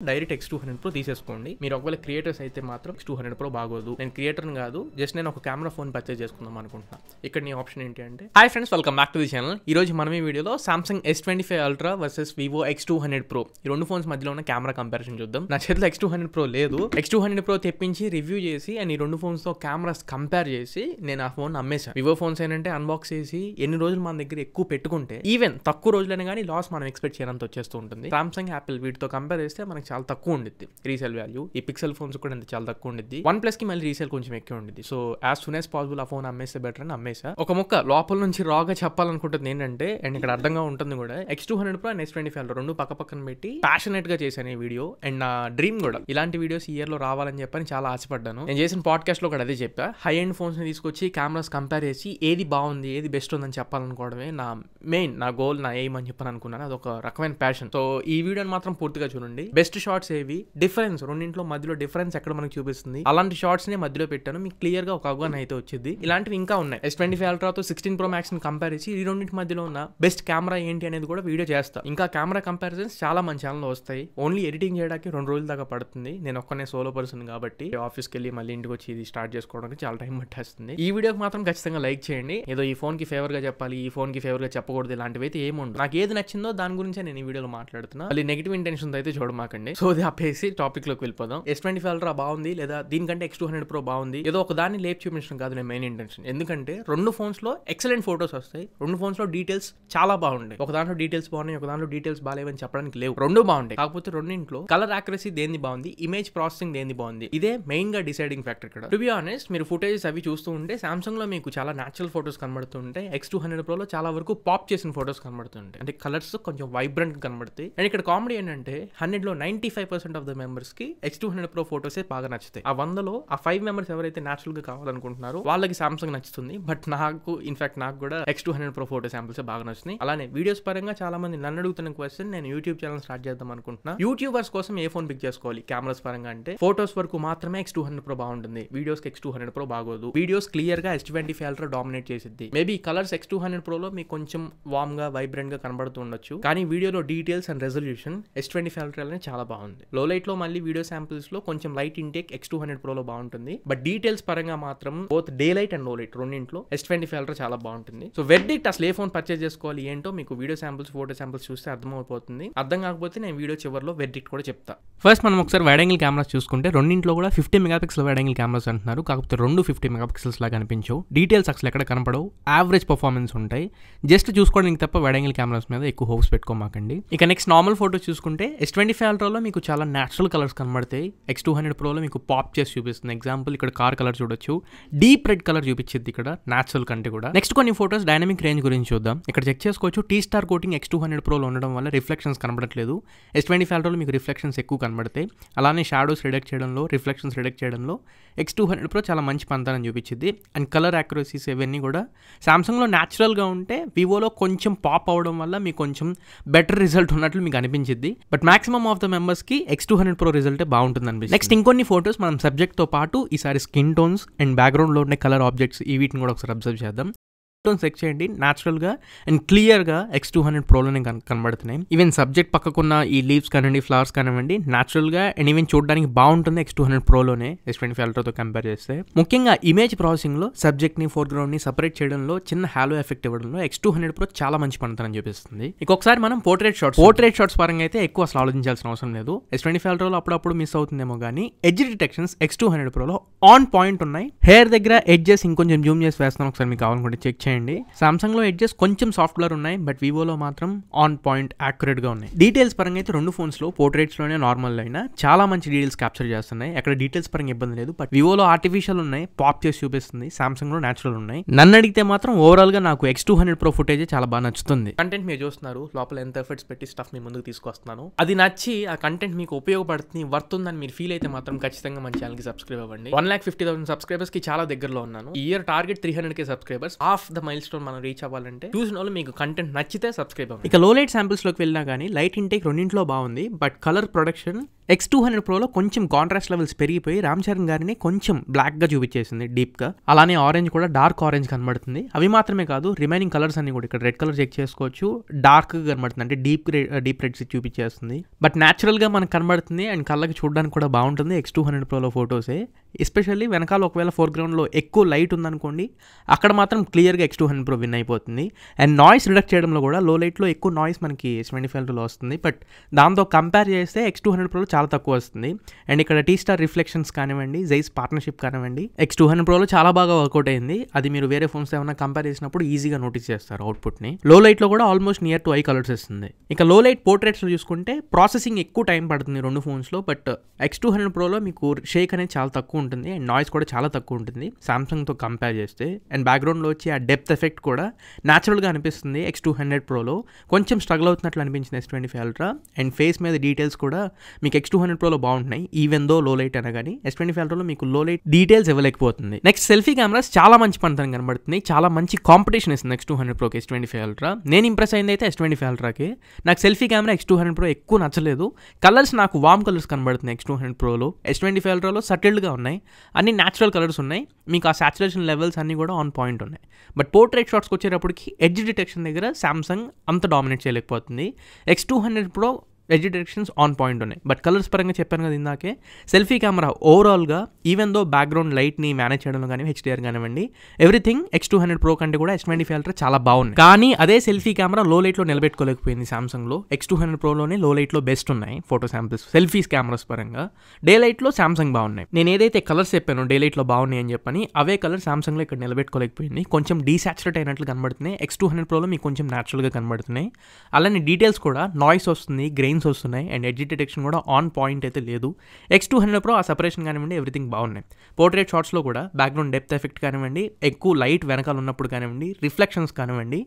Direct X200 Pro తీసేసుకోండి. మీరు ఒకవేళ క్రియేటర్స్ అయితే మాత్రం X200 Pro బాగోదు. నేను క్రియేటర్ని కాదు, జస్ట్ నేను ఒక కెమెరా ఫోన్ పర్చేజ్ చేసుకుందాం అనుకుంటున్నా. ఇక్కడ నీ ఆప్షన్ ఏంటి అంటే, hi friends, welcome back to the channel. ఈ రోజు మనం ఈ వీడియోలో Samsung S25 Ultra versus Vivo X200 Pro ఈ రెండు ఫోన్స్ మధ్యలో ఉన్న కెమెరా కంపారిజన్ చూద్దాం. నా చేతిలో X200 Pro లేదు. X200 Pro తెప్పించి రివ్యూ చేసి అండ్ ఈ రెండు ఫోన్స్ తో కెమెరాస్ కంపేర్ చేసి నేను ఆ ఫోన్ అమ్మేశాను. వివో ఫోన్స్ ఏంటంటే అన్బాక్స్ చేసి ఎన్ని రోజులు మన దగ్గర ఎక్కువ పెట్టుకుంటే ఈవెన్ తక్కువ రోజులైనా కానీ లాస్ మనం ఎక్స్పెక్ట్ చేయడంతో వచ్చేస్తూ ఉంటుంది. Samsung, Apple వీటితో కంపేర్ చేస్తే మనకి చాలా తక్కువ ఉండిద్ది రీసేల్ వాల్యూ. ఈ పిక్సెల్ ఫోన్స్ కూడా చాలా తక్కువ ఉండిద్ది. OnePlus కి మళ్ళీ రీసేల్ కొంచెం ఎక్కువ ఉండిద్ది. So as soon as possible ఆ ఫోన్ అమ్మేస్తే బెటర్ అని అమ్మేసా. ఒక ముక్క లోపల నుంచి రాగా చెప్పాలనుకుంటుంది ఏంటంటే, అండ్ ఇక్కడ అర్థంగా ఉంటుంది కూడా, X200 Pro and S25 Ultra రెండు పక్క పక్కన పెట్టి ప్యాషనేట్ గా చేశాను ఈ వీడియో. అండ్ నా డ్రీమ్ కూడా ఇలాంటి వీడియోస్ ఈ ఇయర్ లో రావాలని చెప్పని చాలా ఆశపడ్డాను. నేను చేసిన పాడ్కాస్ట్ లో కూడా అదే చెప్పా. హై ఎండ్ ఫోన్స్ ని తీసుకొచ్చి కెమెరాస్ కంపేర్ చేసి ఏది బాగుంది ఏది బెస్ట్ ఉందని చెప్పాలనుకోవడమే నా గోల్, నా ఎయిమ్ అని చెప్పని అనుకున్నాను. అదొక రకమైన ప్యాషన్. సో ఈ వీడియోని మాత్రం పూర్తిగా చూడండి. బెస్ట్ షార్ట్స్ ఏవి, డిఫరెన్స్ రెండింటిలో మధ్యలో డిఫరెన్స్ ఎక్కడ మనకు చూపిస్తుంది, అలాంటి షార్ట్స్ నే మధ్యలో పెట్టాను. మీకు క్లియర్ గా ఒక అవగాహన అయితే వచ్చింది. ఇలాంటివి ఇంకా ఉన్నాయి. S25 Ultra తో 16 Pro Max ని కంపేర్ చేసి ఈ రెండింటి మధ్యలో ఉన్న బెస్ట్ కెమెరా ఏంటి అనేది కూడా వీడియో చేస్తా. ఇంకా కెమెరా కంపారిజన్స్ చాలా మన ఛానల్లో వస్తాయి. ఓన్లీ ఎడిటింగ్ చేయడానికి 2 రోజుల దాకా పడుతుంది. నేను ఒక్కనే సోలో పర్సన్ కాబట్టి ఆఫీస్కి వెళ్ళి మళ్ళీ ఇంటికి వచ్చి ఇది స్టార్ట్ చేసుకోవడానికి చాలా టైం పట్టేస్తుంది. ఈ వీడియోకి మాత్రం ఖచ్చితంగా లైక్ చేయండి. ఏదో ఈ ఫోన్ కి ఫేవర్ గా చెప్పాలి, ఈ ఫోన్ కి ఫేవర్ గా చెప్పకూడదు, ఇలాంటివి అయితే ఏముండదు. నాకు ఏది నచ్చిందో దాని గురించే నేను ఈ వీడియోలో మాట్లాడుతున్నా. మళ్ళీ నెగిటివ్ ఇంటెన్షన్ అయితే చూడమాకండి. సో అది ఆపేసి టాపిక్ లోకి వెళ్ళిపోదాం. S25 Ultra బాగుంది లేదా దీనికంటే X200 Pro బాగుంది, ఏదో ఒక దాన్ని లేపు చూపించడం కాదు నేను మెయిన్ ఇంటెన్షన్. ఎందుకంటే రెండు ఫోన్స్ లో ఎక్సలెంట్ ఫోటోస్ వస్తాయి. రెండు ఫోన్స్ లో డీటెయిల్స్ చాలా బాగుంటాయి. ఒక దాంట్లో డీటెయిల్స్ బాగున్నాయి, ఒక దాంట్లో డీటెయిల్స్ బాగాలేవని చెప్పడానికి లేవు. రెండు బాగుంటాయి. కాకపోతే రెండింట్లో కలర్ యాక్యురసీ దేని బాగుంది, ఇమేజ్ ప్రాసెసింగ్ దేని బాగుంది, ఇదే మెయిన్ గా డిసైడింగ్ ఫ్యాక్టర్ ఇక్కడ. టు బి ఆనెస్ట్, మీరు ఫుటేజెస్ అవి చూస్తూ ఉంటే సామ్సంగ్ లో మీకు చాలా నేచురల్ ఫోటోస్ కనబడుతుంటాయి. X200 Pro లో చాలా వరకు పాప్ చేసిన ఫోటోస్ కనబడుతుంటాయి. అంటే కలర్స్ కొంచెం వైబ్రెంట్ కనబడతాయి. అండ్ ఇక్కడ కామెడీ ఏంటంటే 100 లో 95% ఆఫ్ ద మెంబర్స్ కి X200 Pro ఫోటోసే బాగా నచ్చుతాయి. ఆ 100లో ఆ 5 మెంబర్స్ ఎవరైతే నేచురల్ గా కావాలనుకుంటున్నారో వాళ్ళకి సామ్సంగ్ నచ్చుతుంది. బట్ నాకు కూడా X200 Pro ఫోటో శాంపిల్స్ బాగా నచ్చుతున్నాయి. అలానే వీడియోస్ పరంగా చాలా మంది నన్ను అడుగుతున్న క్వశ్చన్, నేను యూట్యూబ్ ఛానల్ స్టార్ట్ చేద్దాం అనుకుంటున్నా. యూట్యూబర్స్ కోసం ఏ ఫోన్ పిక్ చేసుకోవాలి కెమెరాస్ పరంగా అంటే, ఫోటోస్ వరకు మాత్రమే X200 Pro బాగుంటుంది. వీడియోస్ కి X200 Pro బాగోదు. వీడియోస్ క్లియర్ గా S25 Ultra డామినేట్ చేసిద్ది. మేబీ కలర్స్ X200 Pro లో మీకు కొంచెం వామ్ గా వైబ్రెంట్ గా కనబడుతూ ఉండొచ్చు, కానీ వీడియోలో details and resolution S25 Ultra లోనే చాలా బాగుంది. లో లైట్ లో మళ్ళీ వీడియో శాంపిల్స్ లో కొంచెం లైట్ ఇంటేక్ X200 Pro లో బాగుంటుంది. బట్ డీటెయిల్స్ పరంగా మాత్రం బోత్ డే లైట్ అండ్ లో లైట్ రెండింట్లో S25 Ultra చాలా బాగుంటుంది. సో వెర్డిక్ట్ అసలు ఏ ఫోన్ పర్చేజ్ చేసుకోవాలి ఏంటో మీకు వీడియో శాంపిల్స్, ఫోటో శాంపిల్స్ చూస్తే అర్థమైపోతుంది. అర్థం కాకపోతే నేను వీడియో చివరిలో వెర్డిక్ట్ కూడా చెప్తా. ఫస్ట్ మనం ఒకసారి వైడ్ యాంగిల్ కెమెరాస్ చూసుకుంటే రెండింట్లో కూడా 50 మెగాపిక్సెల్ వైడ్ యాంగిల్ కెమెరాస్ అంటున్నారు. కాకపోతే రెండు 50 మెగాపిక్సెల్స్ లాగా కనిపించవు. డీటెయిల్స్ అసలు ఎక్కడ కనపడవు. యావరేజ్ పర్ఫార్మెన్స్ ఉంటాయి. జస్ట్ చూసుకోవడానికి తప్ప వైడ్ యాంగిల్ కెమెరాస్ మీద ఎక్కువ హోప్స్ పెట్టుకోమాకండి. ఇక నెక్స్ట్ నార్మల్ ఫోటో చూసుకుంటే S25 Ultra లో మీకు చాలా నేచురల్ కలర్స్ కనబడతాయి. X200 Pro లో మీకు పాప్ చేసి చూపిస్తుంది. ఎగ్జాంపుల్ ఇక్కడ కార్ కలర్ చూడొచ్చు, డీప్ రెడ్ కలర్ చూపించింది ఇక్కడ నేచురల్ కంటే కూడా. నెక్స్ట్ కొన్ని ఫోటోస్ డైనమిక్ రేంజ్ గురించి చూద్దాం. ఇక్కడ చెక్ చేసుకోవచ్చు. T-Star కోటింగ్ X200 Pro లో ఉండడం వల్ల రిఫ్లెక్షన్స్ కనబడట్లేదు. S25 Ultra లో మీకు రిఫ్లెక్షన్స్ ఎక్కువ కనబడతాయి. అలానే షాడోస్ రిడక్ట్ చేయడంలో, రిఫ్లెక్షన్స్ రిడక్ట్ చేయడంలో X200 Pro చాలా మంచి పంతాన్ని చూపించింది. అండ్ కలర్ యాక్యురసీస్ ఇవన్నీ కూడా సామ్సంగ్లో న్యాచురల్గా ఉంటే వివోలో కొంచెం పాప్ అవడం వల్ల మీకు కొంచెం బెటర్ రిజల్ట్ ఉన్నట్లు మీకు అనిపించింది. But maximum of the members కి X200 Pro రిజల్టే బాగుంటుంది అనిపిస్తుంది. నెక్స్ట్ ఇంకొన్ని ఫోటోస్ మనం సబ్జెక్ట్ తో పాటు ఈసారి స్కిన్ టోన్స్ అండ్ బ్యాక్గ్రౌండ్ లో ఉండే కలర్ ఆబ్జెక్ట్స్ ఈ వీటిని కూడా ఒకసారి అబ్జర్వ్ చేద్దాం. చెక్ చేయండి. న్యాచురల్ గా అండ్ క్లియర్ గా X200 Pro లోనే కనబడుతున్నాయి. ఈవెన్ సబ్జెక్ట్ పక్కకున్న ఈ లీవ్స్ కానివ్వండి, ఫ్లవర్స్ కానివ్వండి, న్యాచురల్ గా అండ్ ఈవెన్ చూడడానికి బాగుంటుంది X200 Pro లోనే S25 Ultra తో కంపేర్ చేస్తే. ముఖ్యంగా ఇమేజ్ ప్రాసెసింగ్ లో సబ్జెక్ట్ ని, ఫోర్ గ్రౌండ్ ని సెపరేట్ చేయడంలో, చిన్న హాలో ఎఫెక్ట్ ఇవ్వడంలో X200 Pro చాలా మంచి పనితనం చూపిస్తుంది. ఇంకొకసారి మనం పోర్ట్రేట్ షాట్స్ పరంగా అయితే ఎక్కువ అసలు ఆలోచించాల్సిన అవసరం లేదు. S25 Ultra లో అప్పుడప్పుడు మిస్ అవుతుందేమో కానీ ఎడ్జ్ డిటెక్షన్స్ X200 Pro లో ఆన్ పాయింట్ ఉన్నాయి. హెయిర్ దగ్గర ఎడ్జెస్ ఇంకొంచెం జూమ్ చేసి వేస్తాను, ఒకసారి మీకు కావాలనుకుంటే చెక్ చేయండి. సామ్సంగ్ లో ఎడ్జెస్ కొంచెం సాఫ్ట్ బ్లర్ ఉన్నాయి, బట్ వివోలో మాత్రం ఆన్ పాయింట్ యాక్యురేట్ గా ఉన్నాయి. డీటెయిల్స్ పరంగా అయితే రెండు ఫోన్స్ లో పోర్ట్రేట్స్ లోనే నార్మల్ అయినా చాలా మంచి డీటెయిల్స్ క్యాప్చర్ చేస్తున్నాయి. అక్కడ డీటెయిల్స్ పరంగా ఇబ్బంది లేదు. బట్ వివోలో ఆర్టిఫిషియల్ ఉన్నాయి, పాప్ చేసి చూపిస్తుంది. సామ్సంగ్ లో నేచురల్ ఉన్నాయి. నన్ను అడిగితే మాత్రం ఓవరాల్ గా నాకు X200 Pro ఫుటేజ్ చాలా బాగా నచ్చుతుంది. కంటెంట్ మీరు చూస్తున్నారు, లోపల ఎంత ఎఫర్ట్స్ పెట్టి స్టఫ్ మీ ముందుకు తీసుకొస్తున్నాను. అది నచ్చి ఆ కంటెంట్ మీకు ఉపయోగపడుతుంది, వర్త్ ఉందని మీరు ఫీల్ అయితే మాత్రం ఖచ్చితంగా మన ఛానల్ కి సబ్స్క్రైబ్ అవ్వండి. 1,50,000 సబ్స్క్రైబర్స్ కి చాలా దగ్గరలో ఉన్నాను. ఈ year target 300K subscribers. Half the mile stone మనం రీచ్ అవ్వాలంటే చూసిన వాళ్ళు మీకు కంటెంట్ నచ్చితే సబ్స్క్రైబ్ అవ్వండి. ఇక లో లైట్ శాంపిల్స్ లోకి వెళ్ళినా కానీ లైట్ ఇంటేక్ రెండింట్లో బాగుంది. బట్ కలర్ ప్రొడక్షన్ X200 Proలో కొంచెం కాంట్రాస్ట్ లెవెల్స్ పెరిగిపోయి రామ్ చరణ్ గారిని కొంచెం బ్లాక్గా చూపించేసింది డీప్గా. అలానే ఆరెంజ్ కూడా డార్క్ ఆరెంజ్ కనబడుతుంది. అవి మాత్రమే కాదు, రిమైనింగ్ కలర్స్ అన్ని కూడా ఇక్కడ రెడ్ కలర్ చెక్ చేసుకోవచ్చు, డార్క్గా కనబడుతుంది, అంటే డీప్ రెడ్స్ చూపించేస్తుంది. బట్ న్యాచురల్గా మనకు కనబడుతుంది అండ్ కళ్ళకి చూడడానికి కూడా బాగుంటుంది X200 Proలో ఫొటోసే. ఎస్పెషల్లీ వెనకాల ఒకవేళ ఫోర్గ్రౌండ్లో ఎక్కువ లైట్ ఉందనుకోండి, అక్కడ మాత్రం క్లియర్గా X200 Pro విన్ అయిపోతుంది. అండ్ నాయిస్ రిడక్ట్ చేయడంలో కూడా లో లైట్లో ఎక్కువ నాయిస్ మనకి S25లో వస్తుంది. బట్ దాంతో కంపేర్ చేస్తే X200 Proలో చాలా తక్కువ వస్తుంది. అండ్ ఇక్కడ T-Star రిఫ్లెక్షన్స్ కానివ్వండి, జైస్ పార్ట్నర్షిప్ కానివ్వండి, X200 Proలో చాలా బాగా వర్కౌట్ అయింది. అది మీరు వేరే ఫోన్స్ ఏమైనా కంపేర్ చేసినప్పుడు ఈజీగా నోటీస్ చేస్తారు అవుట్పుట్ని. లో లైట్లో కూడా almost near to I colours ఇస్తుంది. ఇక లో లైట్ పోర్ట్రేట్స్లో చూసుకుంటే ప్రాసెసింగ్ ఎక్కువ టైం పడుతుంది రెండు ఫోన్స్లో. బట్ X200 Proలో మీకు షేక్ అనేది చాలా తక్కువ ఉంటుంది అండ్ నాయిస్ కూడా చాలా తక్కువ ఉంటుంది సామ్సంగ్తో కంపేర్ చేస్తే. అండ్ బ్యాక్గ్రౌండ్లో వచ్చి ఆ డెప్త్ ఎఫెక్ట్ కూడా న్యాచురల్గా అనిపిస్తుంది X200 Proలో. కొంచెం స్ట్రగుల్ అవుతున్నట్లు అనిపించింది S25 Ultra. అండ్ ఫేస్ మీద డీటెయిల్స్ కూడా మీకు X200 Proలో బాగుంటున్నాయి, ఈవెన్ దో లో లైట్ అనగాని. S25 Ultraలో మీకు లో లైట్ డీటెయిల్స్ ఇవ్వలేకపోతుంది. నెక్స్ట్ సెల్ఫీ కెమెరాస్ చాలా మంచి పనితనం కనబడుతుంది, చాలా మంచి కాంపిటీషన్ ఇస్తుంది X200 Proకి S25 Ultra. నేను ఇంప్రెస్ అయింది అయితే S25 Ultraకి. నాకు సెల్ఫీ కెమెరా X200 Pro ఎక్కువ నచ్చలేదు. కలర్స్ నాకు వామ్ కలర్స్ కనబడుతుంది X200 Proలో. S25 Ultraలో సటిల్డ్గా ఉన్నాయి, అన్ని న్యాచురల్ కలర్స్ ఉన్నాయి, మీకు ఆ సాచురేషన్ లెవెల్స్ అన్నీ కూడా ఆన్ పాయింట్ ఉన్నాయి. బట్ పోర్ట్రేట్ షాట్స్కి వచ్చేటప్పటికి ఎడ్జ్ డిటెక్షన్ దగ్గర సామ్సంగ్ అంత డామినేట్ చేయలేకపోతుంది. X200 Pro edge detections on point ఉన్నాయి. బట్ కలర్స్ పరంగా చెప్పాను కదా ఇందాకే, సెల్ఫీ కెమెరా ఓవరాల్గా ఈవెన్ దో బ్యాక్గ్రౌండ్ లైట్ని మేనేజ్ చేయడంలో కానీ HDR కానివ్వండి, ఎవ్రీథింగ్ X200 Pro కంటే కూడా S25 Ultra చాలా బాగుంది. కానీ అదే సెల్ఫీ కెమెరా లో లైట్లో నిలబెట్టుకోలేకపోయింది సామ్సంగ్లో. X200 Proలోనే లో లైట్లో బెస్ట్ ఉన్నాయి ఫోటో శాంపిల్స్ సెల్ఫీస్ కెమెరాస్ పరంగా. డే లైట్లో సామ్సంగ్ బాగున్నాయి. నేను ఏదైతే కలర్స్ చెప్పానో డే లైట్లో బాగున్నాయి అని చెప్పని, అవే కలర్ సామ్సంగ్లో ఇక్కడ నిలబెట్టుకోలేకపోయింది. కొంచెం డీసాచురేట్ అయినట్లు కనబడుతున్నాయి. X200 Proలో మీకు కొంచెం న్యాచురల్గా కనబడుతున్నాయి. అలానే డీటెయిల్స్ కూడా నాయిస్ వస్తుంది, గ్రెయిన్స్ వస్తున్నాయి అండ్ ఎడ్జ్ డిటెక్షన్ కూడా ఆన్ పాయింట్ అయితే లేదు. X200 Pro ఆ సెపరేషన్ కానివ్వండి ఎవ్రీథింగ్ బాగున్నాయి. పోర్ట్రేట్ షాట్స్లో కూడా బ్యాక్గ్రౌండ్ డెప్త్ ఎఫెక్ట్ కానివ్వండి, ఎక్కువ లైట్ వెనకాల ఉన్నప్పుడు కానివ్వండి, రిఫ్లెక్షన్స్ కానివ్వండి,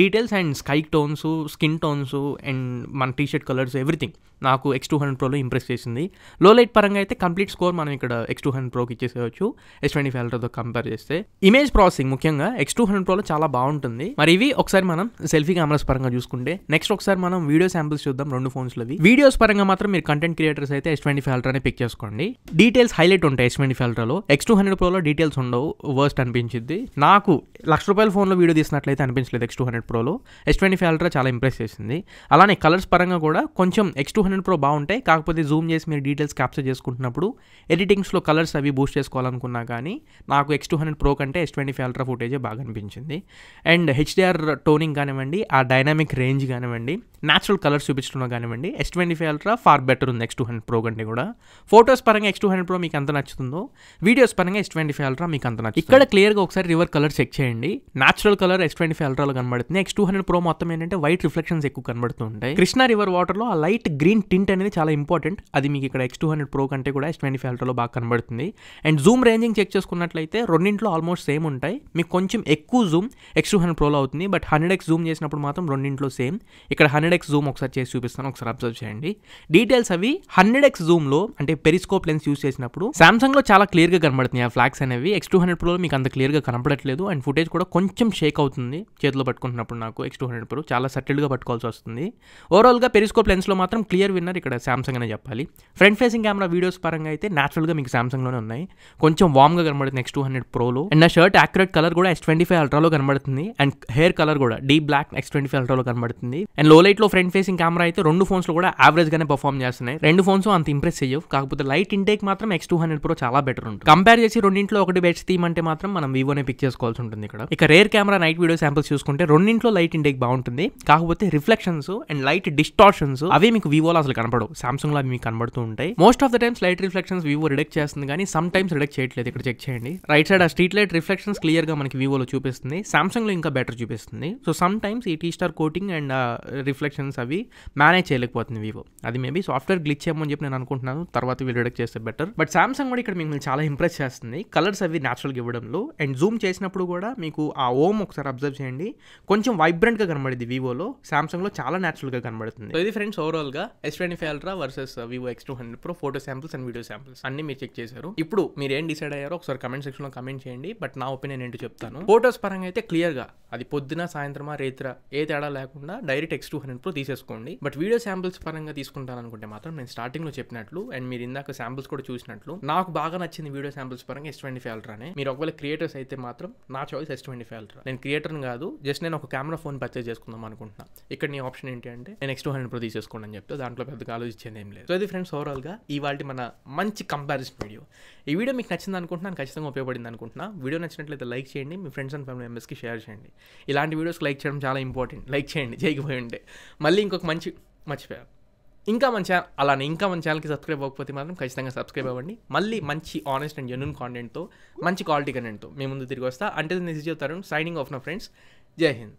details and sky tones, skin tones and మన టీషర్ట్ కలర్స్ ఎవ్రీథింగ్ నాకు X200 Proలో ఇంప్రెస్ చేసింది. లో లైట్ పరంగా అయితే కంప్లీట్ స్కోర్ మనం ఇక్కడ X200 Proకి ఇచ్చేసేయచ్చు S25 Ultraతో కంపేర్ చేస్తే. ఇమేజ్ ప్రాసెసింగ్ ముఖ్యంగా X200 Proలో చాలా బాగుంటుంది. మరి ఇవి ఒకసారి మనం సెల్ఫీ కెమెరాస్ పరంగా చూసుకుంటే, నెక్స్ట్ ఒకసారి మనం వీడియో శాంపిల్స్ చూద్దాం రెండు ఫోన్స్లో. వీడియోస్ పరంగా మాత్రం మీరు కంటెంట్ క్రియేటర్స్ అయితే S25 Ultraనే పిక్ చేసుకోండి. డీటెయిల్స్ హైలైట్ ఉంటాయి S25 Ultraలో. X200 Proలో డీటెయిల్స్ ఉండవు, వర్స్ట్ అనిపించింది నాకు. ₹1,00,000 ఫోన్లో వీడియో తీసినట్లయితే అనిపించలేదు X200 Proలో. S25 Ultra చాలా ఇంప్రెస్ చేసింది. అలానే కలర్స్ పరంగా కూడా కొంచెం X200 Pro బాగుంటాయి, కాకపోతే జూమ్ చేసి మీరు డీటెయిల్స్ క్యాప్చర్ చేసుకుంటున్నప్పుడు ఎడిటింగ్స్లో కలర్స్ అవి బూస్ట్ చేసుకోవాలనుకున్నా కానీ నాకు X200 Pro కంటే S25 Ultra ఫుటేజే బాగా అనిపించింది. అండ్ HDR టోనింగ్ కానివ్వండి, ఆ డైనామిక్ రేంజ్ కానివ్వండి, న్యాచురల్ కలర్స్ చూపించడం కానివ్వండి, S25 Ultra ఫార్ బెటర్ ఉంది X200 Pro కంటే కూడా. ఫోటోస్ పరంగా X200 Pro మీకు ఎంత నచ్చుతుందో, వీడియోస్ పరంగా S25 Ultra మీకు అంత నచ్చుతుంది. ఇక్కడ క్లియర్గా ఒకసారి రివర్ కలర్ చెక్ చేయండి. న్యాచురల్ కలర్ S25 Ultraలో కనబడుతుంది. X200 Pro మొత్తం ఏంటంటే వైట్ రిఫ్లెక్షన్స్ ఎక్కువ కనబడుతూ ఉంటాయి. కృష్ణా రివర్ వాటర్లో ఆ లైట్ గ్రీన్ టింట్ అనేది చాలా ఇంపార్టెంట్. అది మీకు ఇక్కడ X200 Pro కంటే కూడా S25 Ultraలో బాగా కనబడుతుంది. అండ్ జూమ్ రేంజింగ్ చెక్ చేసుకున్నట్లయితే రెండింటిలో ఆల్మోస్ట్ సేమ్ ఉంటాయి. మీకు కొంచెం ఎక్కువ జూమ్ X200 Proలో అవుతుంది, బట్ 100x జూమ్ చేసినప్పుడు మాత్రం రెండింటిలో సేమ్. ఇక్కడ 100x జూమ్ ఒకసారి చేసి చూపిస్తాను, ఒకసారి అబ్జర్వ్ చేయండి. డీటెయిల్స్ అవి 100x జూమ్లో అంటే పెరిస్కోప్ లెన్స్ యూస్ చేసినప్పుడు సామ్సంగ్లో చాలా క్లియర్గా కనబడుతుంది ఆ ఫ్లాగ్స్ అనేవి. X200 Proలో మీకు అంత క్లియర్గా కనపడట్లేదు అండ్ ఫుటేజ్ కూడా కొంచెం షేక్ అవుతుంది చేతిలో పట్టుకుంటున్నప్పుడు. నాకు X200 Pro చాలా సటిల్గా పట్టుకోవాల్సి వస్తుంది. ఓవరాల్గా పెరిస్కోప్ లెన్స్లో మాత్రం క్లియర్ విన్నర్ ఇక్కడ సామ్సంగ్ అనే చెప్పాలి. ఫ్రంట్ ఫేసింగ్ కెమెరా వీడియోస్ పరంగా అయితే న్యాచురల్గా మీకు సామ్సంగ్లోనే ఉన్నాయి, కొంచెం వామ్గా కనబడుతుంది X200 Proలో. అండ్ నా షర్ట్ యాక్యురేట్ కలర్ కూడా S25 Ultraలో కనబడుతుంది అండ్ హెయిర్ కలర్ కూడా డీప్ బ్లాక్ X25 Ultraలో కనబడుతుంది. అండ్ లో లైట్లో ఫ్రంట్ ఫేసింగ్ కెమెరా అయితే రెండు ఫోన్స్లో కూడా యావరేజ్గానే పర్ఫామ్ చేస్తున్నాయి. రెండు ఫోన్స్ అంత ఇంప్రెస్ చేయవు, కాకపోతే లైట్ ఇంటేక్ మాత్రం X200 Pro చాలా బెటర్ ఉంటుంది. కంపేర్ చేసి రెండింటిలో ఒకటి బెస్ట్ థీమ్ అంటే మాత్రం మనం వివోనే పిక్ చేసుకోవాల్సి ఉంటుంది ఇక్కడ. ఇక rear camera night video samples చూసుకుంటే రెండింటిలో లైట్ ఇంటేక్ బాగుంటుంది, కాకపోతే రిఫ్లెక్షన్స్ అండ్ లైట్ డిస్టార్షన్స్ అవి మీకు వివోలో అసలు కనపడవు, సామ్సంగ్లో అవి మీకు కనబడుతూ ఉంటాయి. Most of the times light reflections Vivo reduct చేస్తుంది, కానీ సమ్ టైమ్స్ రిడక్ట్ చేయట్లేదు. ఇక్కడ చెక్ చేయండి, రైట్ సైడ్ ఆ స్ట్రీట్ లైట్ రిఫ్లెక్షన్స్ క్లియర్గా మనకి వివోలో చూపిస్తుంది, సామ్సంగ్లో ఇంకా బెటర్ చూపిస్తుంది. సో సమ్ టైమ్స్ ఈ T-Star కోటింగ్ అండ్ రిఫ్లెక్షన్స్ అవి మేనేజ్ చేయలేకపోతుంది వివో. అది మేబీ సాఫ్ట్వేర్ గ్లిచ్ ఏమో అని చెప్పి నేను అనుకుంటున్నాను, తర్వాత వీళ్ళు రిడక్ట్ చేస్తే బెటర్. బట్ సామ్సంగ్ కూడా ఇక్కడ మిమ్మల్ని చాలా ఇంప్రెస్ చేస్తుంది కలర్స్ అవి న్యాచురల్గా ఇవ్వడంలో. అండ్ జూమ్ చేసినప్పుడు కూడా మీకు ఆ ఓమ్ ఒకసారి అబ్జర్వ్ చేయండి, కొంచెం వైబ్రెంట్గా కనబడింది వివోలో, సామ్సంగ్లో చాలా న్యాచురల్గా కనబడుతుంది. సో ఇది ఫ్రెండ్స్ ఓవరాల్గా S25 Ultra versus Vivo X200 Pro photo samples and video samples అన్ని మీరు చెక్ చేశారు. ఇప్పుడు మీరు ఏం డిసైడ్ అయ్యారో ఒకసారి కమెంట్ సెక్షన్లో కమెంట్ చేయండి. బట్ నా ఒపీనియన్ ఏంటో చెప్తాను. ఫోటోస్ పరంగా అయితే క్లియర్గా అది పొద్దున సాయంత్రమా రేత్ర ఏ తేడా లేకుండా డైరెక్ట్ X200 Pro తీసేసుకోండి. బట్ వీడియో శాంపిల్స్ పరంగా తీసుకుంటాను అనుకుంటే మాత్రం నేను స్టార్టింగ్లో చెప్పినట్లు అండ్ మీరు ఇందాక శాంపిల్స్ కూడా చూసినట్లు నాకు బాగా నచ్చింది వీడియో శాంపిల్స్ పరంగా S25 అల్ట్రానే. మీరు ఒకవేళ క్రియేటర్స్ అయితే మాత్రం నా చాయిస్ S25 అల్ట్రా. నేను క్రియేటర్ని కాదు, జస్ట్ నేను ఒక కెమెరా ఫోన్ పర్చేజ్ చేసుకుందాం అనుకుంటున్నా. ఇక్కడ నీ ఆప్షన్ ఏంటి అంటే నేను X200 Pro తీసేసుకోండి అని చెప్తే దాంట్లో పెద్దగా ఆలోచించేది ఏం లేదు. సో ఇది ఫ్రెండ్స్ ఓవరాల్గా ఇవాళ మన మంచి కంపారిజన్ వీడియో. ఈ వీడియో మీకు నచ్చింది అనుకుంటున్నాను, ఖచ్చితంగా ఉపయోగపడింది అనుకుంటున్నా. వీడియో నచ్చినట్లయితే లైక్ చేయండి, మీ ఫ్రెండ్స్ అండ్ ఫ్యామిలీ మెంబర్స్కి షేర్ చేయండి. ఇలాంటి వీడియోస్కి లైక్ చేయడం చాలా ఇంపార్టెంట్. లైక్ చేయండి, చేయకపోయి ఉంటే మళ్ళీ ఇంకొక మంచి మర్చిపోయారు. ఇంకా మన ఛానల్కి సబ్స్క్రైబ్ అవ్వకపోతే మాత్రం ఖచ్చితంగా సబ్స్క్రైబ్ అవ్వండి. మళ్ళీ మంచి ఆనెస్ట్ అండ్ జెన్యూన్ కాంటెంట్తో, మంచి క్వాలిటీ కంటెంట్తో మేము ముందు తిరిగి వస్తా. అంటే this is your Tarun signing off నా ఫ్రెండ్స్. జై హింద్.